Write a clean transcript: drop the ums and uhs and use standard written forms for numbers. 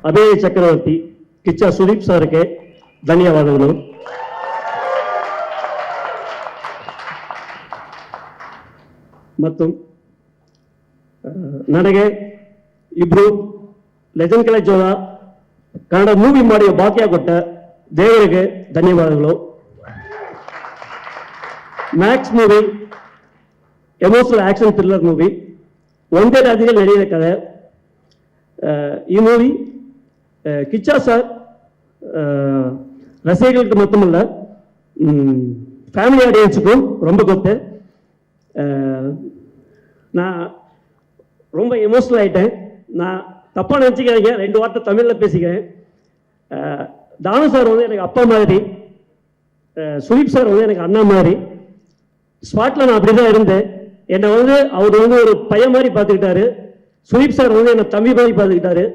ಅಭಯ ಚಕ್ರವರ್ತಿ ಕಿಚ್ಚ ಸುದೀಪ್ ಸರ್ಗೆ ಧನ್ಯವಾದಗಳು. ಮತ್ತು ನನಗೆ ಇಬ್ರು ಲೆಜೆಂಡ್ ಕಲೆಕ್ಟ್ ಜೋಳ ಕನ್ನಡ ಮೂವಿ ಮಾಡಿ ಭಾಗ್ಯ ಕೊಟ್ಟ ದೇವರಿಗೆ ಧನ್ಯವಾದಗಳು. Max movie emotional action thriller movie, ಒಂದೇ ರಾಜ್ಯದಲ್ಲಿ ನಡೆಯುವ ಕಥೆ. ಈ மூவி கிச்சா சார் ரசிகர்களுக்கு மட்டுமல்ல ஃபேமிலி ஆடியன்ஸுக்கும் ரொம்ப கொத்து. நான் ரொம்ப எமோஷனல் ஆகிட்டேன். நான் தப்பாக நினச்சிக்காதீங்க, 2 வார்த்தை தமிழில் பேசிக்கிறேன். தானு சார் வந்து எனக்கு அப்பா மாதிரி, சுதீப் சார் வந்து எனக்கு அண்ணா மாதிரி. ஸ்பாட்டில் நான் அப்படி தான் இருந்தேன். என்னை வந்து அவர் வந்து ஒரு பையன் மாதிரி பார்த்துக்கிட்டாரு. சுதீப் சார் வந்து என்னை தம்பி மாதிரி பார்த்துக்கிட்டாரு.